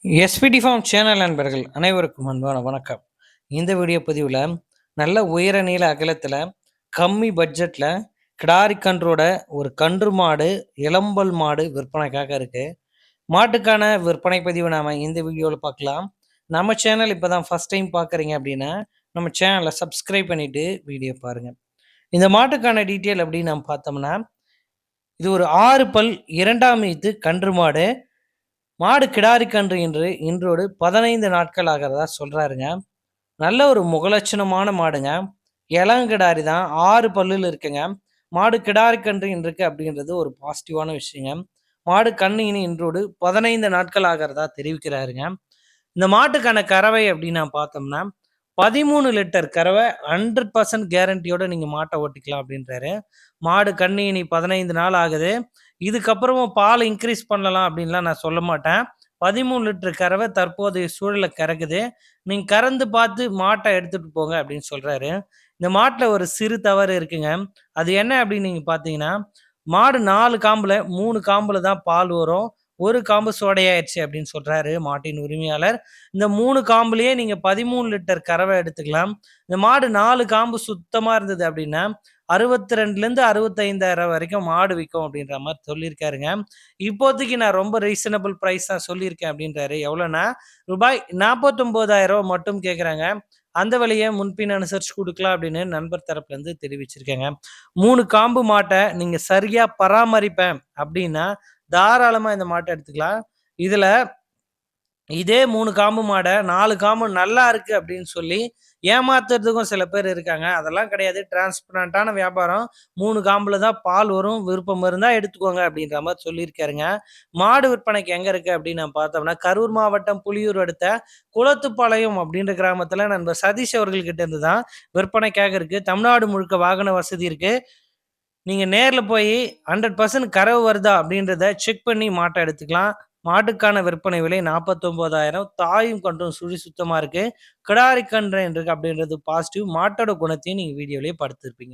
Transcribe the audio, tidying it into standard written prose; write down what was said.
SPD form channel நண்பர்கள் அனைவருக்கும் அன்பான வணக்கம். இந்த வீடியோ பதிவில் நல்ல உயர நீள அகலத்தில் கம்மி பட்ஜெட்டில் கிடாரி கன்றோட ஒரு கன்று மாடு இளம்பல் மாடு விற்பனைக்காக இருக்குது. மாட்டுக்கான விற்பனை பதிவு நாம் இந்த வீடியோவில் பார்க்கலாம். நம்ம சேனல் இப்போ தான் ஃபஸ்ட் டைம் பார்க்குறீங்க அப்படின்னா நம்ம சேனலை சப்ஸ்கிரைப் பண்ணிவிட்டு வீடியோ பாருங்கள். இந்த மாட்டுக்கான டீட்டெயில் அப்படின்னு நம்ம பார்த்தோம்னா, இது ஒரு 6 பல் 2ஆம் ஈத்து கன்று மாடு. மாடு கிடாரி கன்று இன்றோடு 15 நாட்கள் ஆகிறதா சொல்கிறாருங்க. நல்ல ஒரு முகலட்சணமான மாடுங்க. இளங்கிடாரி தான், 6 பல்லில் இருக்குங்க. மாடு கிடாரி கன்று இருக்கு அப்படின்றது ஒரு பாசிட்டிவான விஷயங்க. மாடு கன்று இன்றோடு 15 நாட்கள் ஆகிறதா தெரிவிக்கிறாருங்க. இந்த மாட்டுக்கான கறவை அப்படின்னு நான் பார்த்தோம்னா 13 லிட்டர் கறவை 100% கேரண்டியோட நீங்கள் மாட்டை ஓட்டிக்கலாம் அப்படின்றாரு. மாடு கன்று 15 நாள் ஆகுது. இதுக்கப்புறமும் பால் இன்க்ரீஸ் பண்ணலாம் அப்படின்லாம் நான் சொல்ல மாட்டேன். 13 லிட்டர் கறவை தற்போதைய சூழல கறக்குது. நீங்க கறந்து பார்த்து மாட்டை எடுத்துட்டு போங்க அப்படின்னு சொல்றாரு. இந்த மாட்டுல ஒரு சிறு தவறு இருக்குங்க. அது என்ன அப்படின்னு நீங்க பார்த்தீங்கன்னா, மாடு 4 காம்புல 3 காம்புல தான் பால் வரும். 1 காம்பு சோடையாயிருச்சு அப்படின்னு சொல்றாரு மாட்டின் உரிமையாளர். இந்த 3 காம்புலயே நீங்க 13 லிட்டர் கறவை எடுத்துக்கலாம். இந்த மாடு 4 காம்பு சுத்தமா இருந்தது அப்படின்னா 62லேருந்து 65,000 வரைக்கும் மாடு விக்கும் அப்படின்ற மாரி சொல்லியிருக்காருங்க. இப்போதைக்கு நான் ரொம்ப ரீசனபிள் பிரைஸ் தான் சொல்லியிருக்கேன் அப்படின்றாரு. எவ்வளோன்னா ரூபாய் 49,000 மட்டும் கேட்குறாங்க. அந்த விலைய முன்பின் அனுசரிச்சு குடுக்கலாம் அப்படின்னு நண்பர் தரப்புலேருந்து தெரிவிச்சிருக்கேங்க. 3 காம்பு மாட்ட நீங்க சரியா பராமரிப்பேன் அப்படின்னா, தாராளமா இந்த மாட்ட எடுத்துக்கலாம். இதுல இதே 3 காம்பு மாட 4 காம்பு நல்லா இருக்கு அப்படின்னு சொல்லி ஏமாத்துறதுக்கும் சில பேர் இருக்காங்க. அதெல்லாம் கிடையாது. டிரான்ஸ்பரண்டான வியாபாரம். 3 காம்புல தான் பால் வரும். விருப்பம் இருந்தா எடுத்துக்கோங்க அப்படின்ற மாரி சொல்லியிருக்காருங்க. மாடு விற்பனைக்கு எங்க இருக்கு அப்படின்னு நான் பார்த்தோம்னா, கரூர் மாவட்டம் புலியூர் அடுத்த குளத்துப்பாளையம் அப்படின்ற கிராமத்துல நண்பர் சதீஷ் அவர்கள் கிட்ட இருந்து தான் விற்பனைக்காக இருக்கு. தமிழ்நாடு முழுக்க வாகன வசதி இருக்கு. நீங்க நேர்ல போய் 100% கறவு வருதா அப்படின்றத செக் பண்ணி மாட்ட எடுத்துக்கலாம். மாட்டுக்கான விற்பனை விலை 49,000. தாயும் கன்றும் சுழி சுத்தமா இருக்கு. கிடாரி கன்று இருக்கு அப்படின்றது பாசிட்டிவ். மாட்டோட குணத்தையும் நீங்க வீடியோலயே பார்த்திருப்பீங்க.